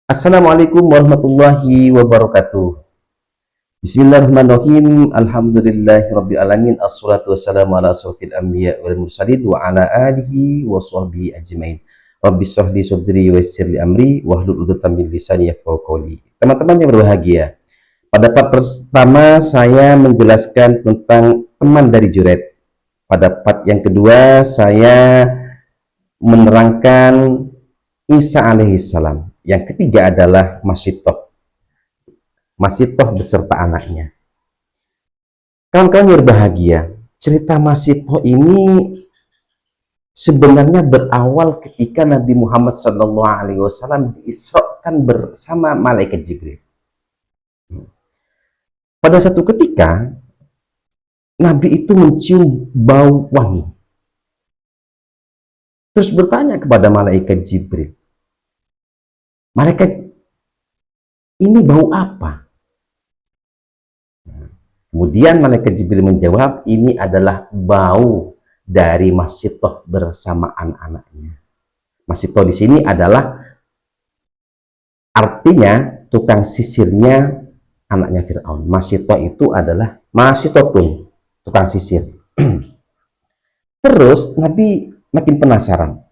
Assalamualaikum warahmatullahi wabarakatuh. Bismillahirrahmanirrahim. Alhamdulillahirabbil alamin. Assalatu wassalamu ala asrofil anbiya wal mursalin wa ala alihi wa sahbihi ajmain. Rabbi shrah li sadri wa yassir li amri wahlul 'uqdatam min lisani yafqahu qawli. Teman-teman yang berbahagia, pada part pertama saya menjelaskan tentang teman dari Juret. Pada part yang kedua saya menerangkan Isa alaihissalam. Yang ketiga adalah Masitoh beserta anaknya. Kawan-kawan yang berbahagia, cerita Masitoh ini sebenarnya berawal ketika Nabi Muhammad SAW diisrakan bersama malaikat Jibril. Pada satu ketika, Nabi itu mencium bau wangi. Terus bertanya kepada malaikat Jibril, malaikat, ini bau apa? Kemudian malaikat Jibril menjawab, ini adalah bau dari Masitoh bersama anak-anaknya. Masitoh di sini adalah artinya tukang sisirnya anaknya Fir'aun. Masitoh itu adalah Masitotun, tukang sisir. Terus Nabi makin penasaran,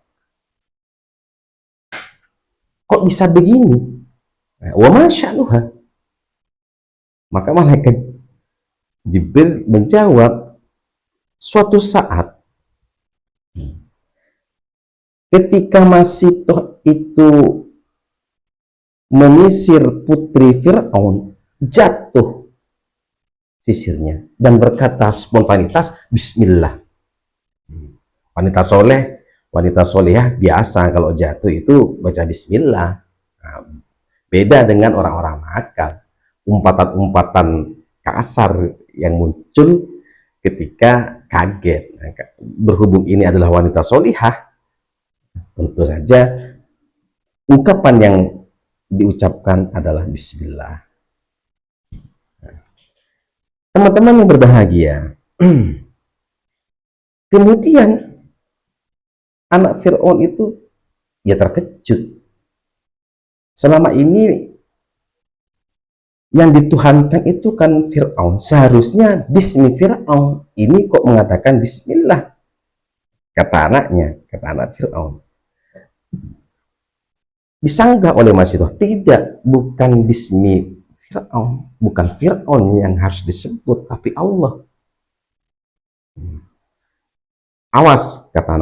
kok bisa begini? Wa masya'nuha. Maka malaikat Jibril menjawab, suatu saat ketika Masitoh itu menyisir putri Fir'aun, jatuh sisirnya dan berkata spontanitas, Bismillah. Wanita solehah biasa kalau jatuh itu baca Bismillah. Nah, beda dengan orang-orang nakal, umpatan-umpatan kasar yang muncul ketika kaget. Nah, berhubung ini adalah wanita solihah, tentu saja ungkapan yang diucapkan adalah Bismillah. Teman-teman yang berbahagia, kemudian anak Fir'aun itu ya terkejut. Selama ini yang dituhankan itu kan Fir'aun, seharusnya Bismi Fir'aun, ini kok mengatakan Bismillah, kata anak Fir'aun. Disanggah oleh Masitoh, tidak, bukan Bismi Fir'aun, bukan Fir'aun yang harus disebut, tapi Allah. Awas, kata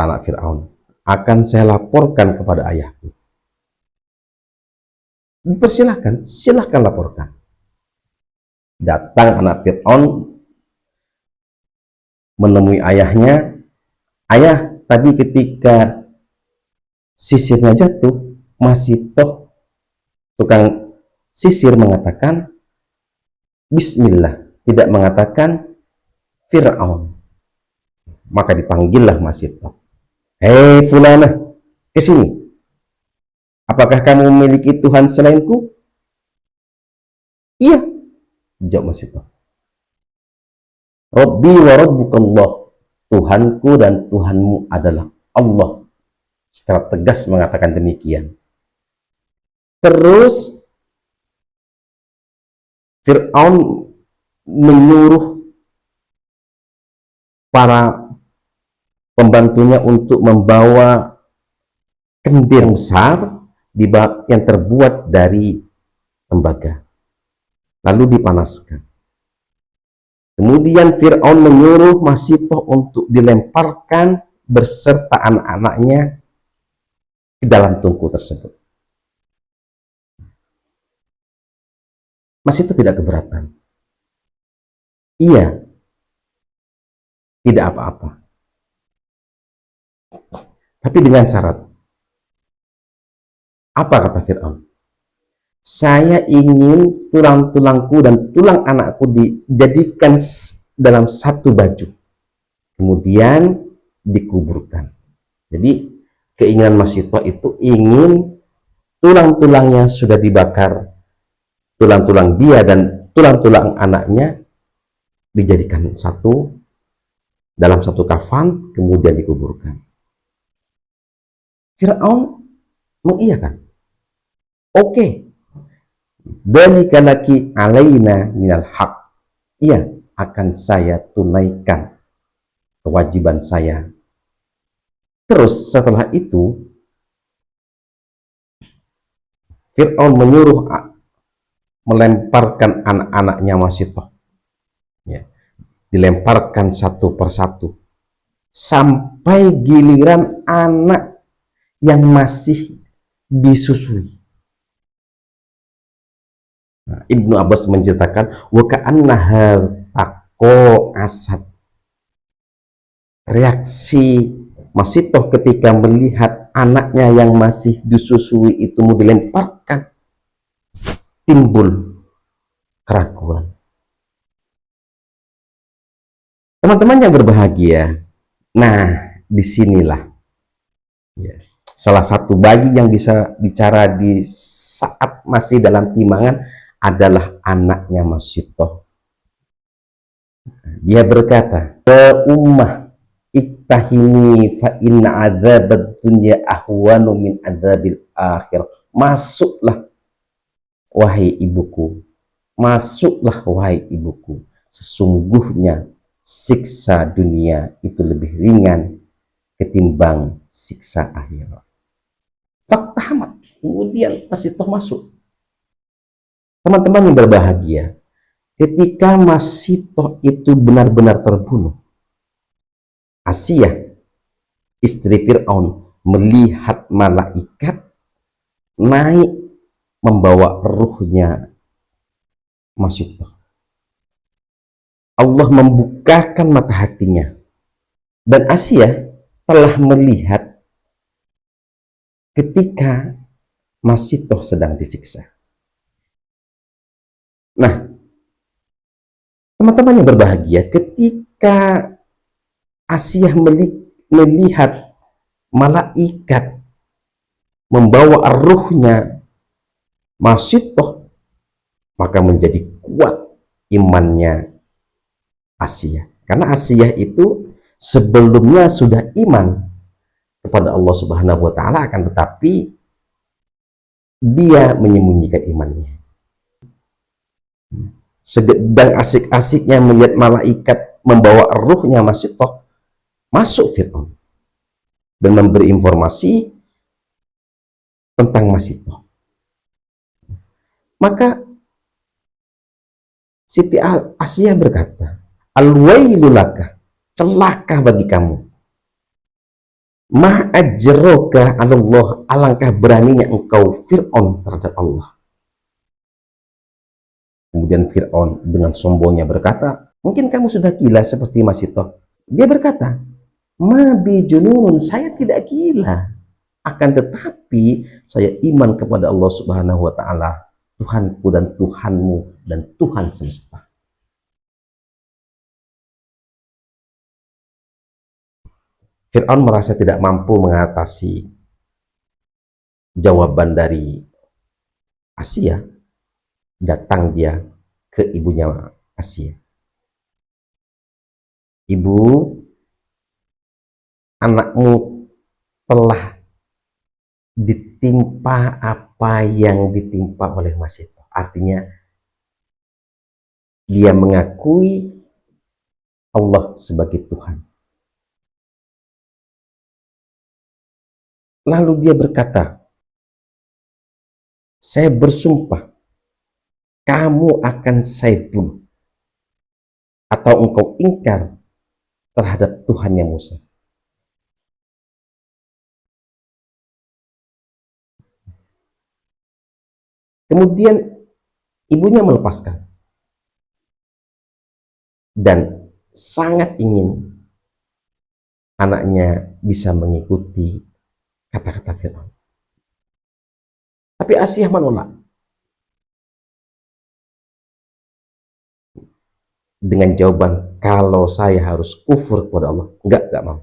anak Fir'aun, akan saya laporkan kepada ayahku. Dipersilahkan, silahkan laporkan. Datang anak Fir'aun menemui ayahnya. Ayah, tadi ketika sisirnya jatuh, Masitoh tukang sisir mengatakan Bismillah, tidak mengatakan Fir'aun. Maka dipanggillah Masitoh. Hei Fulana, kesini. Apakah kamu memiliki Tuhan selainku? Iya, jawab Masitoh. Rabbi wa rabbukallah, Tuhanku dan Tuhanmu adalah Allah. Secara tegas mengatakan demikian. Terus Fir'aun menyuruh para pembantunya untuk membawa kendir besar yang terbuat dari tembaga, lalu dipanaskan. Kemudian Fir'aun menyuruh Masitoh untuk dilemparkan beserta anak-anaknya ke dalam tungku tersebut. Masitoh tidak keberatan. Iya, tidak apa-apa. Tapi dengan syarat. Apa kata Fir'aun? Saya ingin tulang-tulangku dan tulang anakku dijadikan dalam satu baju, kemudian dikuburkan. Jadi keinginan Masitoh itu ingin tulang-tulangnya sudah dibakar, tulang-tulang dia dan tulang-tulang anaknya dijadikan satu dalam satu kafan, kemudian dikuburkan. Fir'aun mengiyakan. Oke, dzalika laki alaina minal haq. Iya, akan saya tunaikan kewajiban saya. Terus setelah itu Fir'aun menyuruh melemparkan anak-anaknya Masitoh, ya, dilemparkan satu persatu sampai giliran anak yang masih disusui. Nah, Ibnu Abbas menceritakan wa ka'annaha taqo asad. Reaksi Masitoh ketika melihat anaknya yang masih disusui itu mau dilemparkan, timbul keraguan. Teman-teman yang berbahagia, nah disinilah ya, salah satu bayi yang bisa bicara di saat masih dalam timbangan adalah anaknya Masitoh. Dia berkata, ke ummah ittahini fa inna adzabad dunya ahwanu min adzabil akhir. Masuklah wahai ibuku, masuklah wahai ibuku, sesungguhnya siksa dunia itu lebih ringan ketimbang siksa akhirat. Fakta amat. Kemudian Masitoh masuk. Teman-teman yang berbahagia, ketika Masitoh itu benar-benar terbunuh, Asiyah, istri Fir'aun, melihat malaikat naik membawa ruhnya Masitoh. Allah membukakan mata hatinya, dan Asiyah telah melihat ketika Masitoh sedang disiksa. Nah, teman-teman yang berbahagia, ketika Asiyah melihat malaikat membawa ruhnya Masitoh, maka menjadi kuat imannya Asiyah. Karena Asiyah itu sebelumnya sudah iman kepada Allah Subhanahu wa Ta'ala, akan tetapi dia menyembunyikan imannya. Sedang asik-asiknya melihat malaikat membawa ruhnya Masitoh, masuk Fir'aun dan memberi informasi tentang Masitoh. Maka Siti Asiyah berkata, al-wailulaka, celaka bagi kamu, ma'ajroka Allah, alangkah beraninya engkau Fir'aun terhadap Allah. Kemudian Fir'aun dengan sombongnya berkata, mungkin kamu sudah gila seperti Masitoh. Dia berkata, ma bijununun, saya tidak gila, akan tetapi saya iman kepada Allah Subhanahu wa Ta'ala, Tuhanku dan Tuhanmu dan Tuhan semesta. Fir'aun merasa tidak mampu mengatasi jawaban dari Asiyah. Datang dia ke ibunya Asiyah. Ibu, anakmu telah ditimpa apa yang ditimpa oleh Masitoh. Artinya dia mengakui Allah sebagai Tuhan. Lalu dia berkata, saya bersumpah kamu akan saya bunuh atau engkau ingkar terhadap Tuhannya Musa. Kemudian ibunya melepaskan dan sangat ingin anaknya bisa mengikuti kata-kata Fir'aun. Tapi Asiyah menolak dengan jawaban, kalau saya harus kufur kepada Allah, enggak mau.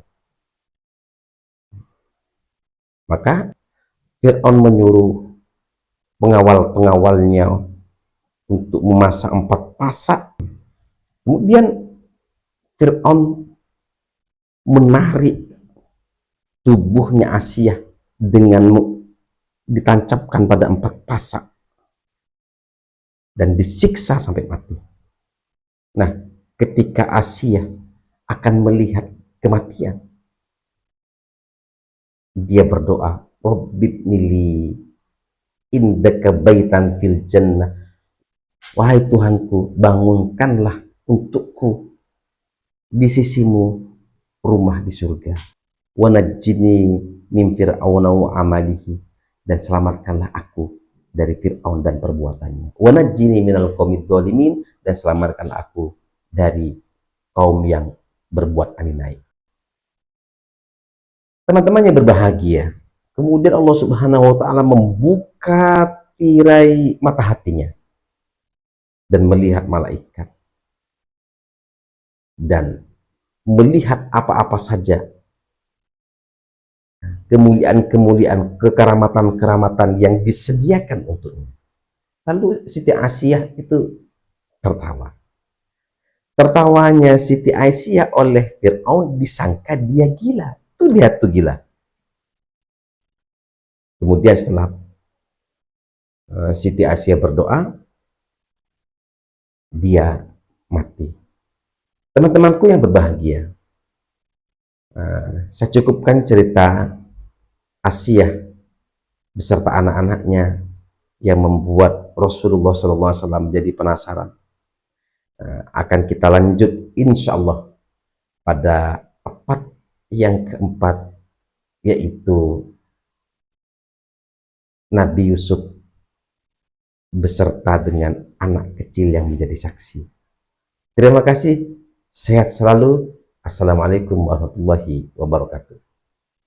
Maka Fir'aun menyuruh pengawal-pengawalnya untuk memasang 4 pasak. Kemudian Fir'aun menarik tubuhnya Asiyah dengan ditancapkan pada 4 pasak dan disiksa sampai mati. Nah, ketika Asia akan melihat kematian, dia berdoa, Rabbibnili indaka baitan fil jannah. Wahai Tuhanku, bangunkanlah untukku di sisimu rumah di surga. Wa najjini min fir'auna wa amalihi, dan selamatkanlah aku dari Fir'aun dan perbuatannya. Wa najjini minal qaumidz dzalimin, dan selamatkanlah aku dari kaum yang berbuat aninai. Teman-teman yang berbahagia, kemudian Allah Subhanahu wa taala membuka tirai mata hatinya dan melihat malaikat dan melihat apa-apa saja kemuliaan-kemuliaan, kekeramatan-keramatan yang disediakan untuknya. Lalu Siti Aisyah itu tertawa. Tertawanya Siti Aisyah oleh Fir'aun disangka dia gila. Tuh lihat tuh gila. Kemudian setelah Siti Aisyah berdoa, dia mati. Teman-temanku yang berbahagia, saya cukupkan cerita Aisyah beserta anak-anaknya yang membuat Rasulullah SAW menjadi penasaran. Akan kita lanjut insya Allah pada part yang keempat, yaitu Nabi Yusuf beserta dengan anak kecil yang menjadi saksi. Terima kasih, sehat selalu. Assalamualaikum warahmatullahi wabarakatuh.